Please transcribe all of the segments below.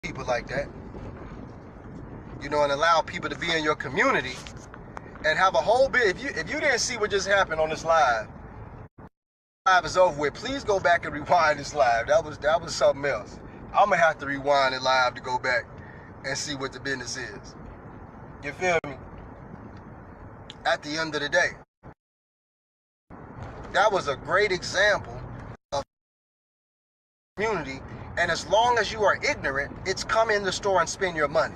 people like that. You know, and allow people to be in your community and have a whole bit. If you didn't see what just happened on this live is over with, please go back and rewind this live. That was something else. I'm gonna have to rewind it live to go back and see what the business is. You feel me? At the end of the day, that was a great example of community. And as long as you are ignorant, it's come in the store and spend your money.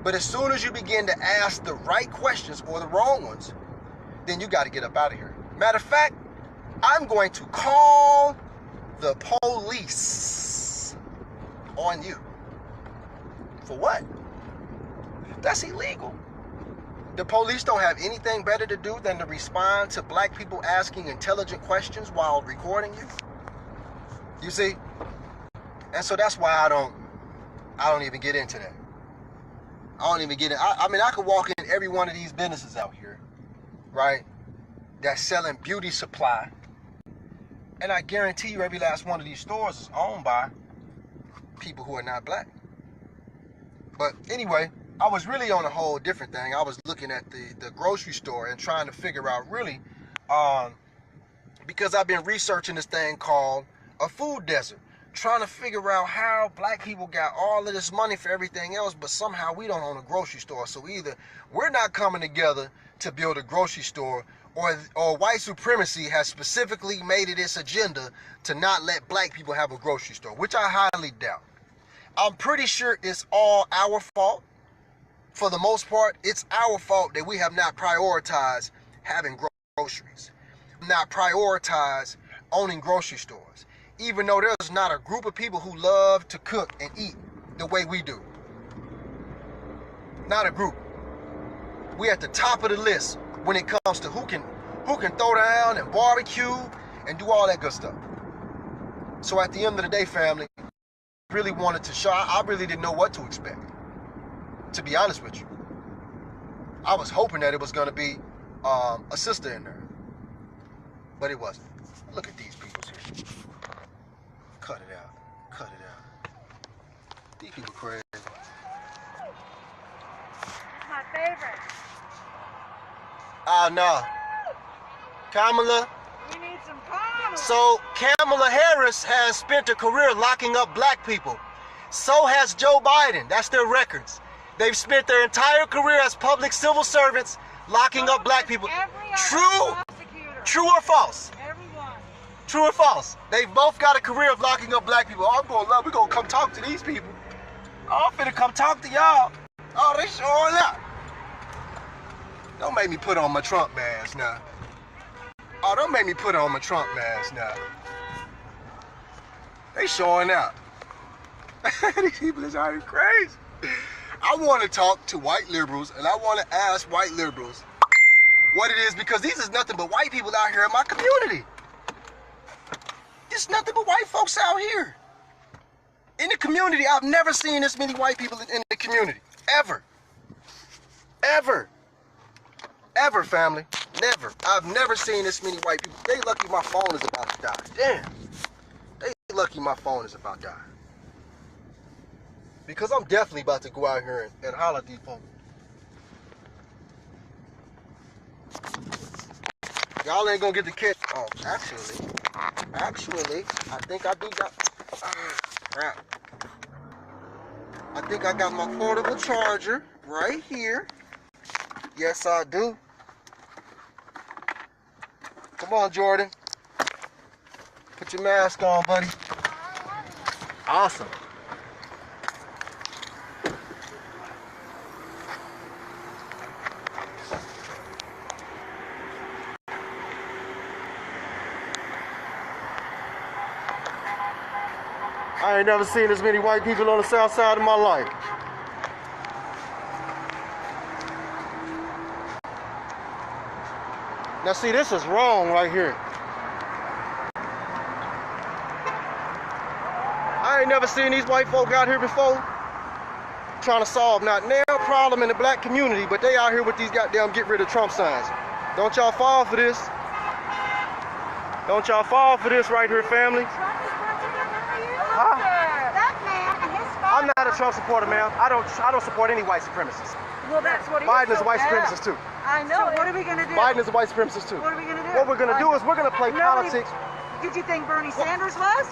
But as soon as you begin to ask the right questions or the wrong ones, then you got to get up out of here. Matter of fact, I'm going to call the police on you. For what? That's illegal. The police don't have anything better to do than to respond to black people asking intelligent questions while recording you. You see? And so that's why I don't even get into that. I don't even get it. I mean, I could walk in every one of these businesses out here, right, that's selling beauty supply, and I guarantee you every last one of these stores is owned by people who are not black. But anyway, I was really on a whole different thing. I was looking at the grocery store and trying to figure out really, because I've been researching this thing called a food desert, trying to figure out how black people got all of this money for everything else, but somehow we don't own a grocery store. So either we're not coming together to build a grocery store, or white supremacy has specifically made it its agenda to not let black people have a grocery store, which I highly doubt. I'm pretty sure it's all our fault. For the most part, it's our fault that we have not prioritized having groceries, not prioritized owning grocery stores. Even though there's not a group of people who love to cook and eat the way we do. Not a group. We at the top of the list when it comes to who can throw down and barbecue and do all that good stuff. So at the end of the day, family, I really wanted to show, I really didn't know what to expect. To be honest with you. I was hoping that it was gonna be a sister in there. But it wasn't. Look at these people here. Cut it out. Cut it out. These people crazy. My favorite. Oh, no. Kamala. We need some Kamala. So, Kamala Harris has spent a career locking up black people. So has Joe Biden. That's their records. They've spent their entire career as public civil servants locking up black people. True? True or false? True or false? They've both got a career of locking up black people. Oh, we're gonna come talk to these people. Oh, I'm finna come talk to y'all. Oh, they showing up. Don't make me put on my Trump mask now. Oh, don't make me put on my Trump mask now. They showing out. These people is out here crazy. I want to talk to white liberals, and I want to ask white liberals what it is, because these is nothing but white people out here in my community. It's nothing but white folks out here. In the community, I've never seen this many white people in the community. Ever. Ever. Ever, family. Never. I've never seen this many white people. They lucky my phone is about to die. Damn. They lucky my phone is about to die. Because I'm definitely about to go out here and holler at these folks. Y'all ain't gonna get the catch. Oh, actually, I think I do got, crap. I think I got my portable charger right here. Yes, I do. Come on, Jordan. Put your mask on, buddy. Awesome. I ain't never seen as many white people on the south side of my life. Now see, this is wrong right here. I ain't never seen these white folk out here before trying to solve not now problem in the black community, but they out here with these goddamn get rid of Trump signs. Don't y'all fall for this. Don't y'all fall for this right here, family. That man and his father. I'm not a Trump supporter, ma'am. I don't support any white supremacists. Well, that's what he Biden is a white supremacist too. I know. So what are we going to do? Biden is a white supremacist too. What are we going to do? What we're going to do is we're going to play politics. Did you think Bernie Sanders was?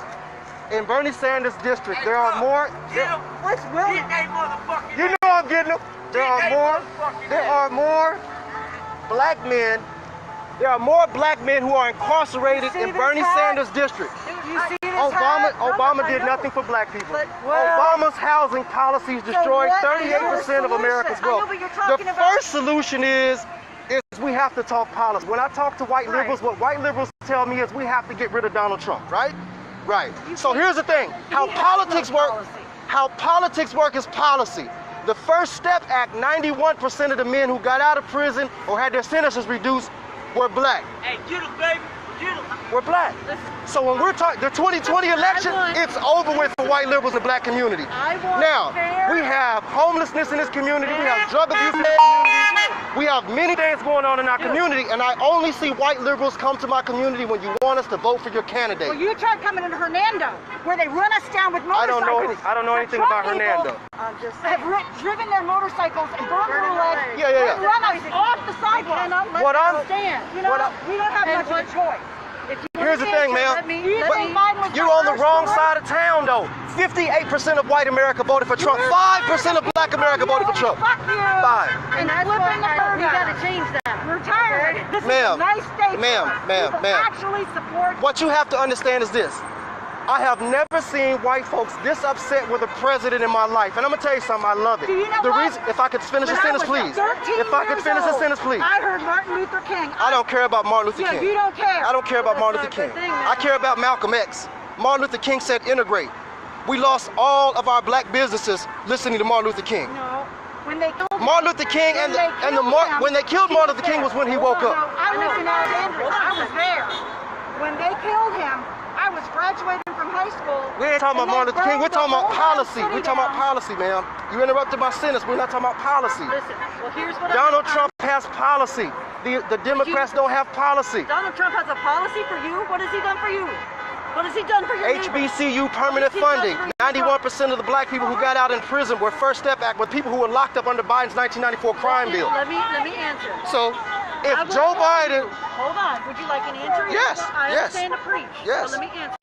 In Bernie Sanders' district, there are more. What's Will? You know I'm getting them. There are more black men. There are more black men who are incarcerated in Bernie Sanders' district. You see this Obama did nothing for black people. Obama's housing policies destroyed 38% of America's wealth. The first solution is we have to talk policy. When I talk to white liberals, what white liberals tell me is we have to get rid of Donald Trump, right? Right. So here's the thing. How politics work is policy. The First Step Act, 91% of the men who got out of prison or had their sentences reduced were black. Hey, get him, baby. Get him. We're black. So when we're talking the 2020 election, it's over with for white liberals in the black community. Now, we have homelessness in this community. We have drug abuse in this community. We have many things going on in our community, and I only see white liberals come to my community when you want us to vote for your candidate. Well, you tried coming into Hernando, where they run us down with motorcycles. I don't know anything about Hernando. Have driven their motorcycles and burned their legs. Yeah. Run us off the sidewalk. What I'm You know, we don't have much of a choice. Here's the thing, ma'am. You're on the wrong side of town, though. 58% of white America voted for Trump. 5% of black America voted for Trump. Fuck you. 5. And that's why we got to change that. We're tired. This is a nice state. Ma'am. Actually support. What you have to understand is this. I have never seen white folks this upset with a president in my life. And I'm going to tell you something, I love it. Do you know what? If I could finish the sentence, please. If I could finish the sentence, please. I heard Martin Luther King. I don't care about Martin Luther King. You don't care. I don't care about Martin Luther King. I care about Malcolm X. Martin Luther King said integrate. We lost all of our black businesses listening to Martin Luther King. No. When they killed Martin Luther King when they killed Martin Luther King was when he woke up. I lived in Alexandria. I was there. When they killed him, I was graduating from high school. We ain't talking about Martin Luther King. We're talking about policy. We're talking about policy, ma'am. You interrupted my sentence. We're not talking about policy. Listen, well, here's what Donald Trump has policy. The Democrats don't have policy. Donald Trump has a policy for you? What has he done for you? What has he done for your HBCU permanent funding. 91% of the black people who got out in prison were First Step Act with people who were locked up under Biden's 1994 crime bill. Let me answer. So, if Joe Biden... Hold on. Would you like an answer? Yes. I understand to preach. Yes. So let me answer.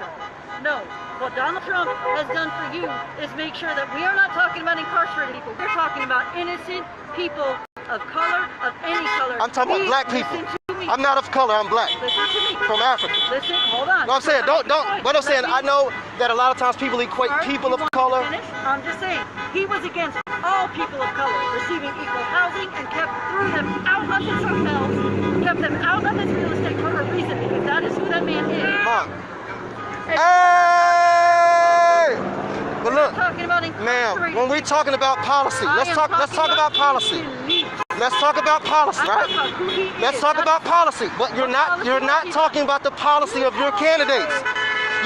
No. What Donald Trump has done for you is make sure that we are not talking about incarcerated people. We're talking about innocent people of color, of any color. I'm talking about black people. I'm not of color, I'm black. Listen to me. From Africa. Listen, hold on. No, I'm saying, what I'm saying, I know that a lot of times people equate people of color. I'm just saying, he was against all people of color receiving equal housing and threw them out of his hotels, kept them out of his real estate for a reason, because that is who that man is. Hey! But look, ma'am, when we're talking about policy, let's talk about policy. Let's talk about policy, right? Let's talk about policy. But you're not talking about the policy of your candidates.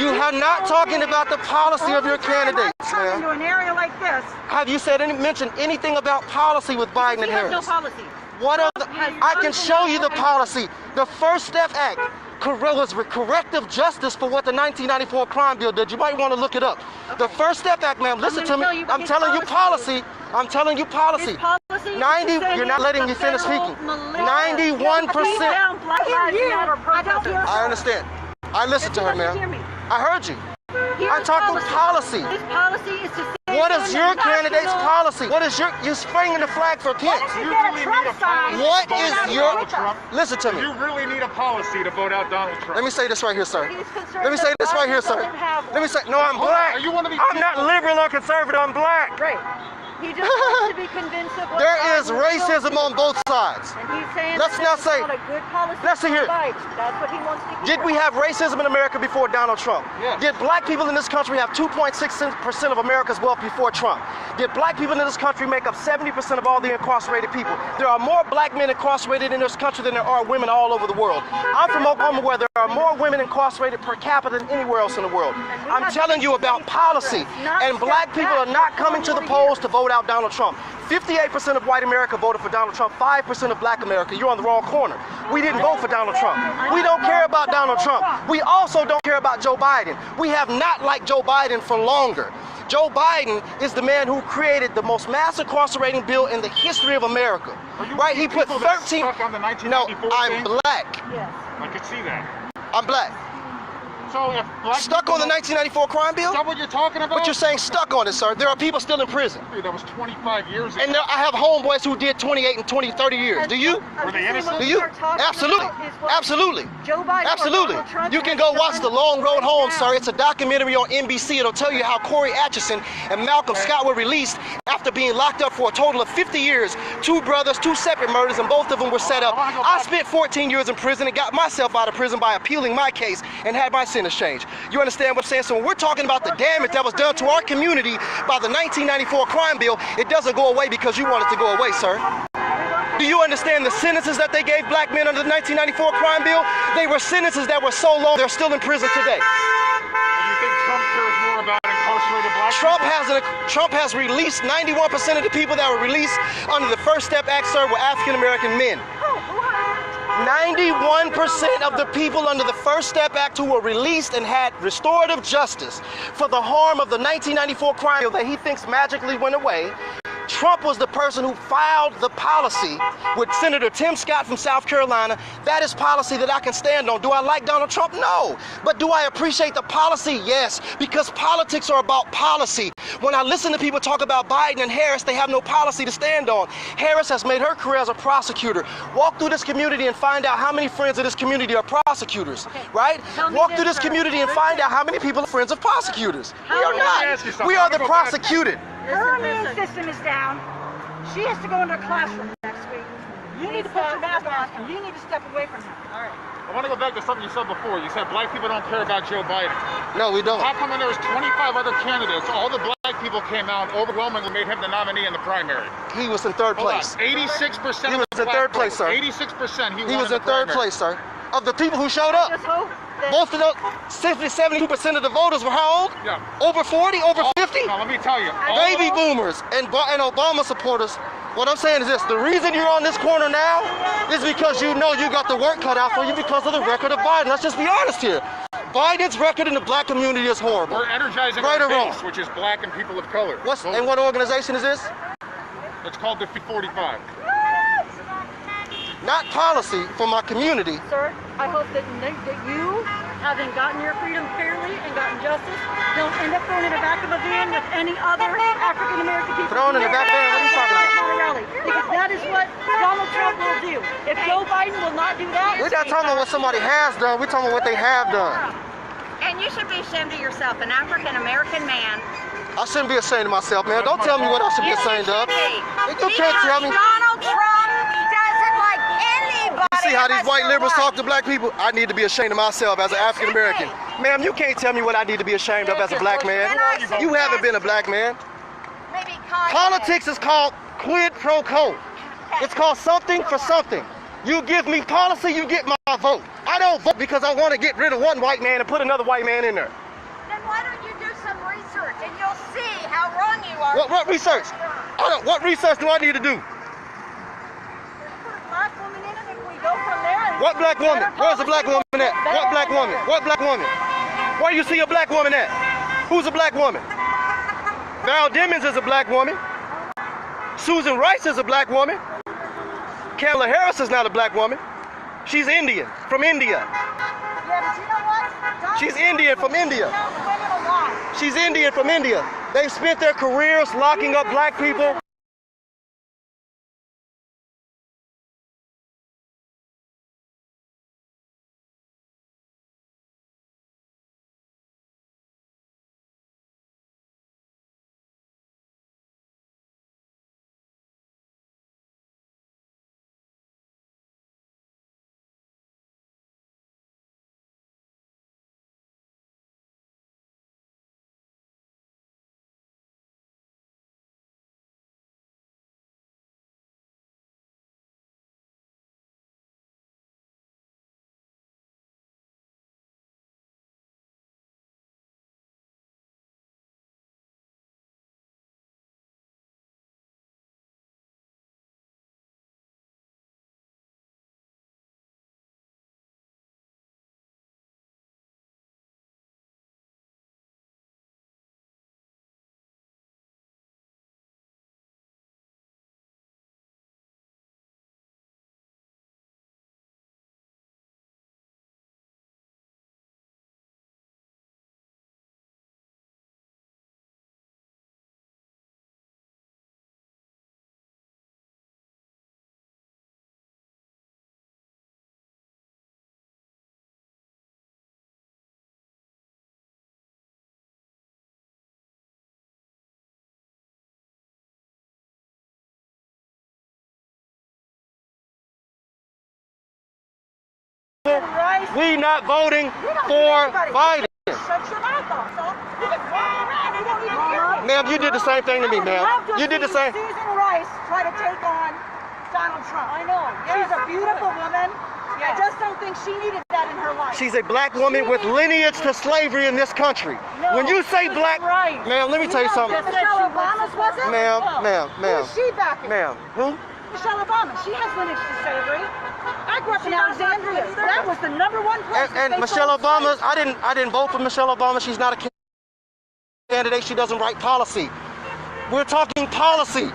You are not talking about the policy of your candidates, ma'am. Into an area like this. Have you mentioned anything about policy with Biden and Harris? No policy. What are I can show you the policy. The First Step Act was corrective justice for what the 1994 crime bill did. You might want to look it up. Okay. The First Step Act, ma'am, listen to me. I'm telling you policy. I'm telling you policy. 90, you're not letting me finish speaking. 91%. I understand. I listened to her, ma'am. I heard you. I'm talking policy. This policy is to say what is your candidate's policy? What is you're spraying the flag for Pence. What is your, listen to me. You really need a policy to vote out Donald Trump. Let me say this right here, sir. Let me say this right here, sir. Let me say, no, I'm black. I'm not liberal or conservative, I'm black. Right. He just wants to be convinced of what there is racism on both sides. And he's saying let's not say, not a good policy. Let's see here. That's what he wants to hear. Did we have racism in America before Donald Trump? Yes. Did black people in this country have 2.6% of America's wealth before Trump? Did black people in this country make up 70% of all the incarcerated people? There are more black men incarcerated in this country than there are women all over the world. I'm from Oklahoma where there are more women incarcerated per capita than anywhere else in the world. I'm telling you about policy. And black people are not coming to the polls to vote out Donald Trump. 58% of white America voted for Donald Trump, 5% of black America. You're on the wrong corner. We didn't vote for Donald Trump. We don't care about Donald Trump. We also don't care about Joe Biden. We have not liked Joe Biden for longer. Joe Biden is the man who created the most mass incarcerating bill in the history of America. Right? He put 13. Stuck on the No, 1994 I'm thing? black. Yes. I could see that. I'm black. So if black Stuck on the 1994 crime bill? Is that what you're talking about? But you're saying stuck on it, sir. There are people still in prison. Dude, that was 25 years ago. And I have homeboys who did 28 and 20, 30 years. Do you? Were they innocent? Do you? Absolutely. Absolutely. Joe Biden Absolutely. or Donald Trump You can has go watch done The Long Road Home, right sir. now. It's a documentary on NBC. It'll tell you how Corey Atchison and Malcolm Scott were released after being locked up for a total of 50 years. Two brothers, two separate murders, and both of them were set up. I spent 14 years in prison and got myself out of prison by appealing my case and had my sentence changed. You understand what I'm saying? So when we're talking about the damage that was done to our community by the 1994 crime bill, it doesn't go away because you want it to go away, sir. Do you understand the sentences that they gave black men under the 1994 crime bill? They were sentences that were so long, they're still in prison today. Do you think Trump cares more about incarcerated black people? Trump has released 91% of the people that were released under the First Step Act, sir, were African American men. 91% of the people under the First Step Act who were released and had restorative justice for the harm of the 1994 crime bill that he thinks magically went away. Trump was the person who filed the policy with Senator Tim Scott from South Carolina. That is policy that I can stand on. Do I like Donald Trump? No. But do I appreciate the policy? Yes. Because politics are about policy. When I listen to people talk about Biden and Harris, they have no policy to stand on. Harris has made her career as a prosecutor. Walk through this community and find out how many friends of this community are prosecutors, right? Walk through this community and find out how many people are friends of prosecutors. We are not. We are the prosecuted. Her immune system is down. She has to go into a classroom next week. You need to put your mask on, and you need to step away from him. All right. I want to go back to something you said before. You said black people don't care about Joe Biden. No, we don't. How come when there was 25 other candidates, all the black people came out overwhelmingly made him the nominee in the primary? He was in third place. 86% He was in third place, sir. 86% he He won was in third primary. place, sir. Of the people who showed up. Just hope that Most of those, 72% of the voters were how old? Yeah. Over 40, over 50? Now, let me tell you. Baby boomers and Obama supporters. What I'm saying is this, the reason you're on this corner now is because you know you got the work cut out for you because of the record of Biden. Let's just be honest here. Biden's record in the black community is horrible. We're energizing Right our or wrong? base, which is black and people of color. And what organization is this? It's called Defeat 45. Not policy for my community. Sir, I hope that you, having gotten your freedom fairly and gotten justice, don't end up thrown in the back of a van with any other African American people. Thrown in the back van? What are you talking about? Rally, because that is what Donald Trump will do. If Joe Biden will not do that, We're not talking about what somebody has done. We're talking about what they have done. And you should be ashamed of yourself, an African-American man. I shouldn't be ashamed of myself, man. Don't tell me what I should be ashamed of. You can't tell me. Donald Trump doesn't like anybody. See how these unless white they're liberals white. talk to black people? I need to be ashamed of myself as an African American. Ma'am, you can't tell me what I need to be ashamed of as a black man. And I You haven't suggest been a black man. Maybe Kanye. Politics is called quid pro quo. It's called something for something. You give me policy, you get my vote. I don't vote because I want to get rid of one white man and put another white man in there. Then why don't you do some research and you'll see how wrong you are. What research? What research do I need to do? put a black woman in it, and we go from there. And What black woman? Where's the black woman at? What black woman? Better. What black woman? Where you see a black woman at? Who's a black woman? Val Demings is a black woman. Susan Rice is a black woman. Kamala Harris is not a black woman. She's Indian, from India. Yeah, but you know what? Donald She's Trump Indian from India. tells women a lie. She's Indian from India. They spent their careers locking up black people. We not voting for Biden. Shut your mouth off, so you can walk around, you don't even hear me. Ma'am, you did the same thing to me, ma'am. You did the same. Susan Rice try to take on Donald Trump. I know. She's a beautiful woman. I just don't think she needed that in her life. She's a black woman with lineage to slavery in this country. No, when you say black, right. ma'am, let me tell you something. Michelle Obama's was it? Ma'am, Who is she backing? Ma'am, who? Michelle Obama. She has lineage to slavery. I grew up in Alexandria. That was the #1 place. And Michelle Obama, I didn't vote for Michelle Obama. She's not a candidate. She doesn't write policy. We're talking policy.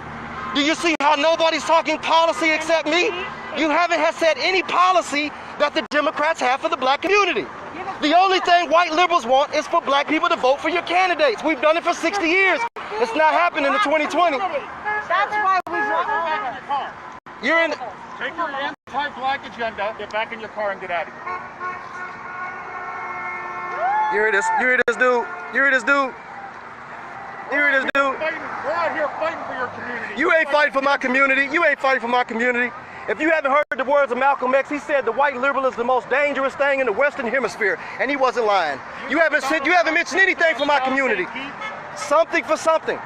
Do you see how nobody's talking policy except me? You haven't said any policy that the Democrats have for the black community. The only thing white liberals want is for black people to vote for your candidates. We've done it for 60 years. It's not happening in 2020. That's why we want Back in your car. You're in. Take your anti-black agenda, get back in your car and get out of here. You hear this? You hear this dude? You hear this dude? You hear this dude? We're out here fighting for your community. You ain't fighting for my community. You ain't fighting for my community. If you haven't heard the words of Malcolm X, he said the white liberal is the most dangerous thing in the Western Hemisphere, and he wasn't lying. You haven't mentioned anything for my community. Something for something.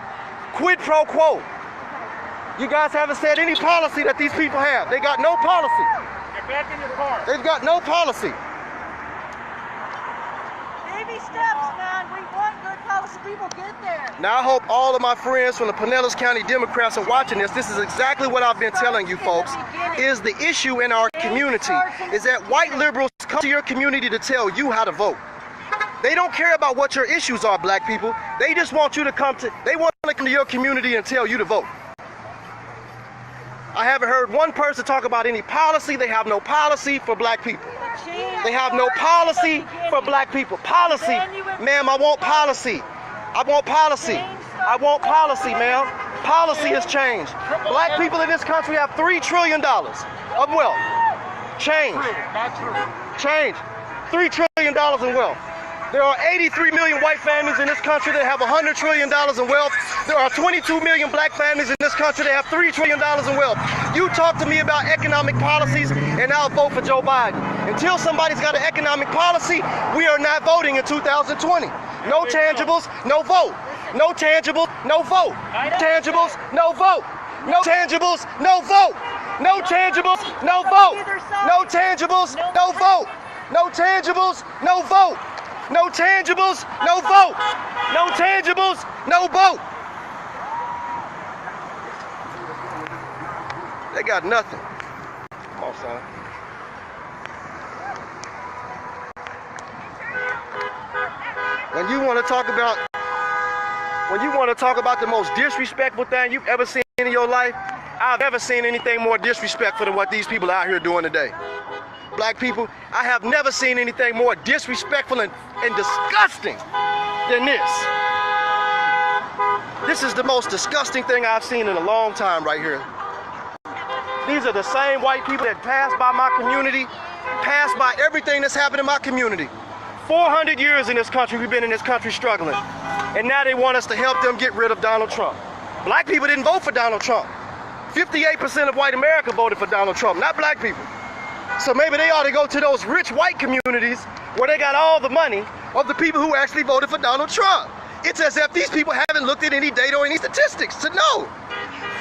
Quid pro quo. You guys haven't said any policy that these people have. They got no policy. Get back in your car. They've got no policy. baby steps, man. We want good policy. People get there. Now I hope all of my friends from the Pinellas County Democrats are watching this. This is exactly what I've been telling you folks. Is the issue in our community is that white liberals come to your community to tell you how to vote. They don't care about what your issues are, black people. They just want you to come to your community and tell you to vote. I haven't heard one person talk about any policy. They have no policy for black people. They have no policy for black people. Policy, ma'am, I want policy. I want policy. I want policy, ma'am. Policy has changed. Black people in this country have $3 trillion of wealth. Change. Not true. Change. $3 trillion in wealth. There are 83 million white families in this country that have $100 trillion in wealth. There are 22 million black families in this country that have $3 trillion in wealth. You talk to me about economic policies and I'll vote for Joe Biden. Until somebody's got an economic policy, we are not voting in 2020. No tangibles, no vote. No tangibles, no vote. Tangibles, no vote. No tangibles, no vote. No tangibles, no vote. No tangibles, no vote. No tangibles, no vote. No tangibles, no vote. No tangibles, no vote. They got nothing. Come on, son. When you want to talk about the most disrespectful thing you've ever seen in your life, I've never seen anything more disrespectful than what these people are out here doing today. Black people, I have never seen anything more disrespectful and disgusting than this. This is the most disgusting thing I've seen in a long time right here. These are the same white people that passed by my community, passed by everything that's happened in my community. 400 years in this country, we've been in this country struggling. And now they want us to help them get rid of Donald Trump. Black people didn't vote for Donald Trump. 58% of white America voted for Donald Trump, not black people. So maybe they ought to go to those rich white communities where they got all the money of the people who actually voted for Donald Trump. It's as if these people haven't looked at any data or any statistics to know.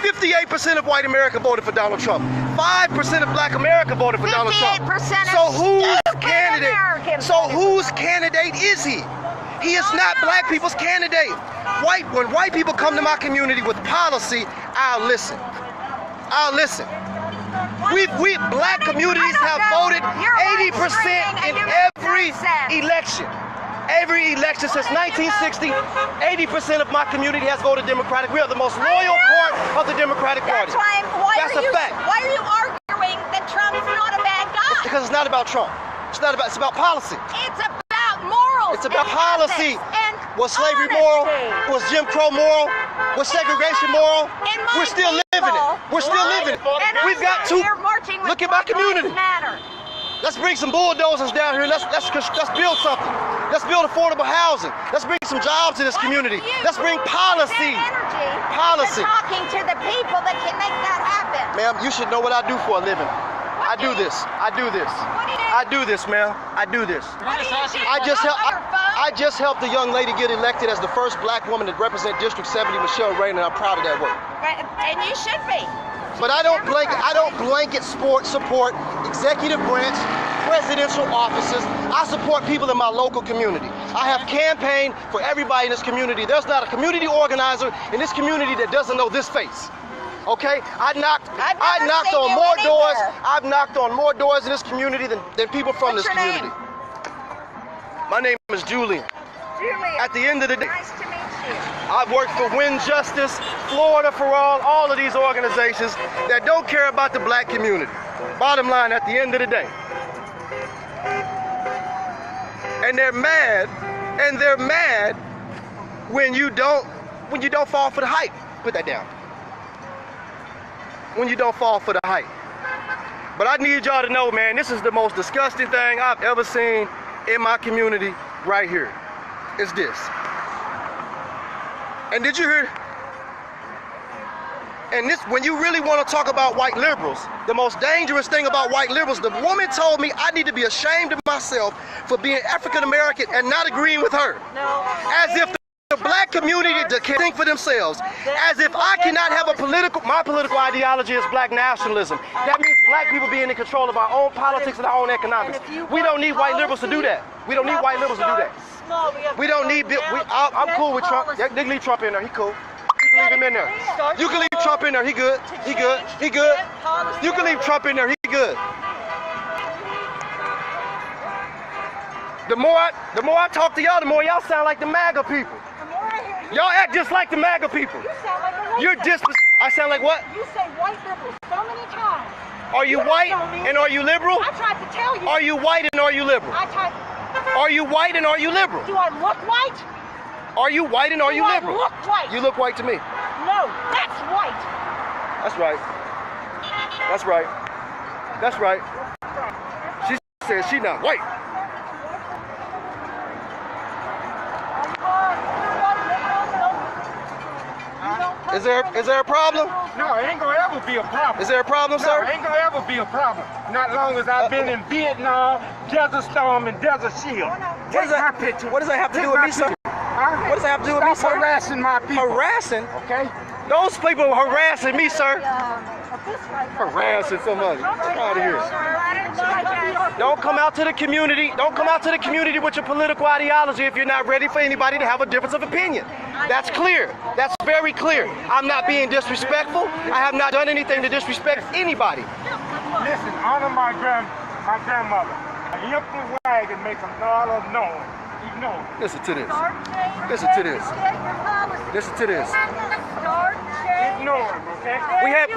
58% of white America voted for Donald Trump. 5% of black America voted for Donald Trump. 58% So whose Americans candidate is he? He is not black people's candidate. When white people come to my community with policy, I'll listen. I'll listen. We black communities have voted 80% in every election. Every election since 1960, 80% of my community has voted Democratic. We are the most loyal part of the Democratic Party. That's a fact. Why are you arguing that Trump's not a bad guy? Because it's not about Trump. It's about policy. It's about morals. It's about policy. And was slavery moral? Was Jim Crow moral? Was segregation moral? We're still living it. We're still living it. We've got to look at my community. Let's bring some bulldozers down here. Let's build something. Let's build affordable housing. Let's bring some jobs to this community. Let's bring policy. Policy. Talking to the people that can make that happen. Ma'am, you should know what I do for a living. I do this. I do this. I do this, ma'am. I do this. I just helped the young lady get elected as the first black woman to represent District 70, Michelle Ray, and I'm proud of that work. And you should be. But I don't blanket support executive branch, presidential offices. I support people in my local community. I have campaigned for everybody in this community. There's not a community organizer in this community that doesn't know this face. Okay? I knocked on more doors. I've knocked on more doors in this community than people from this community. My name is Julian. At the end of the day, Nice to meet you. I've worked for Win Justice, Florida for all of these organizations that don't care about the black community. Bottom line, at the end of the day. And they're mad when you don't fall for the hype. Put that down. When you don't fall for the hype. But I need y'all to know, man, this is the most disgusting thing I've ever seen in my community right here. It's this. And did you hear? And this, when you really want to talk about white liberals, the most dangerous thing about white liberals, the woman told me I need to be ashamed of myself for being African American and not agreeing with her. No. As if the black community can think for themselves. As if I cannot have my political ideology is black nationalism. That means black people being in control of our own politics and our own economics. We don't need white liberals to do that. We don't need white liberals to do that. We don't need, I'm cool with Trump. They can leave Trump in there, he cool. You can leave him in there. You can leave Trump in there, he good. He good. He good. You can leave Trump in there, he good. The more I talk to y'all, the more y'all sound like the MAGA people. Y'all act just like the MAGA people. You sound like a white You're I sound like what? You say white liberals so many times. Are you white and are you liberal? I tried to tell you. Are you white and are you liberal? Are you white and are you liberal? Do I look white? Are you white and are you liberal? I look white? You look white to me. No, that's white. That's right. That's right. That's right. She says she's not white. Is there a problem? No, it ain't gonna ever be a problem. Is there a problem, No, sir? it ain't gonna ever be a problem. Not long as I've been in Vietnam, Desert Storm, and Desert Shield. Take my picture. What does that have to do with me, sir? Huh? What does that have to do with me, Stop sir? harassing my people. Harassing? Okay? Those people are harassing me, sir. Harassing somebody. Get out of here. Don't come out to the community. Don't come out to the community with your political ideology if you're not ready for anybody to have a difference of opinion. That's clear. That's very clear. I'm not being disrespectful. I have not done anything to disrespect anybody. Listen, honor my grandmother. A Hampton wagon makes a dollar known. You know. Listen to this. Listen to this. Listen to this. Ignore him, okay?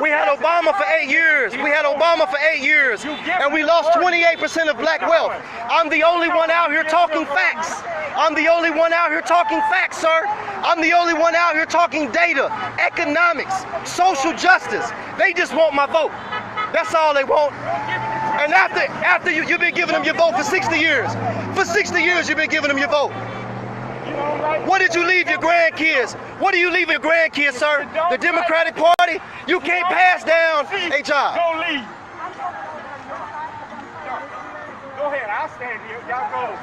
We had Obama for 8 years. We had Obama for 8 years, and we lost 28% of black wealth. I'm the only one out here talking facts. I'm the only one out here talking facts, sir. I'm the only one out here talking data, economics, social justice. They just want my vote. That's all they want. And after you've been giving them your vote for 60 years. For 60 years you've been giving them your vote. What did you leave your grandkids? What do you leave your grandkids, sir? The Democratic Party? You can't pass down a job. Don't leave. Go ahead, I'll stand here. Y'all go.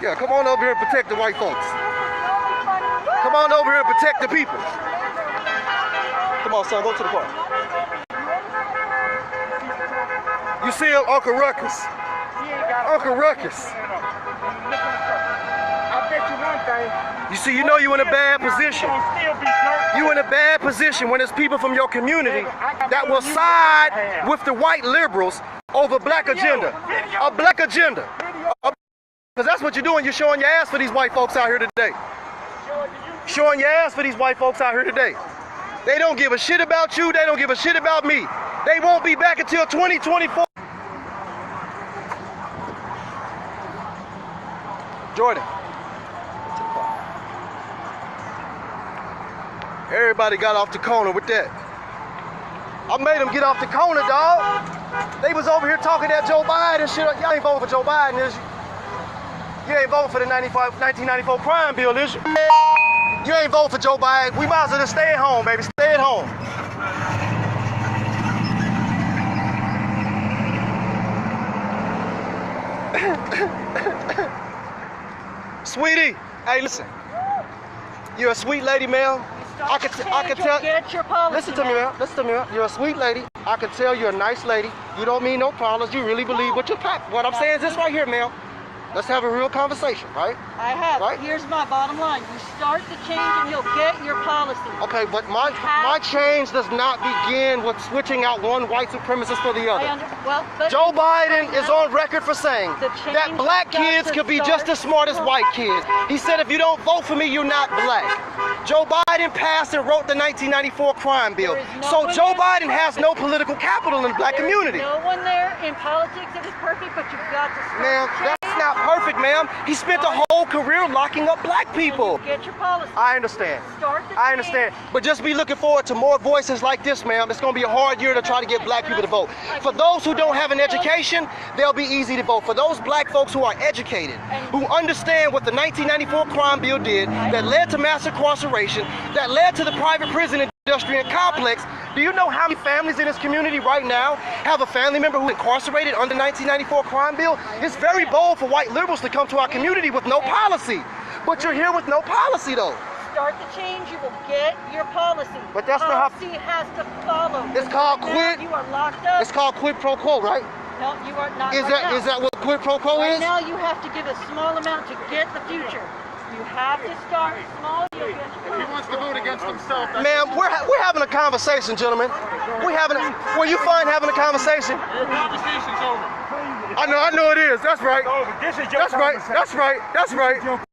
Yeah, come on over here and protect the white folks. Come on over here and protect the people. Come on, son, go to the park. You see him, Uncle Ruckus. Uncle Ruckus. I bet you one thing. You see, you know you're in a bad position. You in a bad position when it's people from your community that will side with the white liberals over black agenda. A black agenda. Because that's what you're doing. You're showing your ass for these white folks out here today. Showing your ass for these white folks out here today. They don't give a shit about you. They don't give a shit about me. They won't be back until 2024. Jordan. Everybody got off the corner with that. I made them get off the corner, dog. They was over here talking that Joe Biden shit. Y'all ain't voting for Joe Biden, is you? You ain't voting for the 1994 crime bill, is you? You ain't voting for Joe Biden. We might as well just stay at home, baby. Stay at home. Sweetie, hey, listen. You're a sweet lady, ma'am. I can tell. Get your policy. Listen to me, ma'am. Listen to me, ma'am. You're a sweet lady. I can tell you're a nice lady. You don't mean no problems. You really believe what you're talking. What I'm saying is this right here, ma'am. Let's have a real conversation, right? I have. Right? Here's my bottom line. You start the change and you'll get your policy. Okay, but my change does not begin with switching out one white supremacist for the other. But Joe Biden is on record for saying that black kids could be just as smart as white kids. He said if you don't vote for me, you're not black. Joe Biden passed and wrote the 1994 crime bill. So Joe Biden has no political capital in the black community. No one there in politics that is perfect, but you've got to start. Ma'am, that's not perfect, ma'am. He spent a whole career locking up black people. Get your policy. I understand. Start the I understand. But just be looking forward to more voices like this, ma'am. It's going to be a hard year to try to get black people to vote. For those who don't have an education, they'll be easy to vote. For those black folks who are educated, who understand what the 1994 crime bill did, that led to mass incarceration, that led to the private prison industry and complex, do you know how many families in this community right now have a family member who incarcerated under 1994 crime bill? It's very bold for white liberals to come to our community with no policy. But you're here with no policy, though. Start the change, you will get your policy. But that's not how... Policy has to follow. It's called quid. You are locked up. It's called quid pro quo, right? No, you are not. Is that what quid pro quo right is? Now you have to give a small amount to get the future. You have to start small. You'll get your He wants to vote against himself. Ma'am, we're having a conversation, gentlemen. Were you fine having a conversation? Your conversation's over. I know it is. That's right. This is your That's right. conversation. That's right. That's right.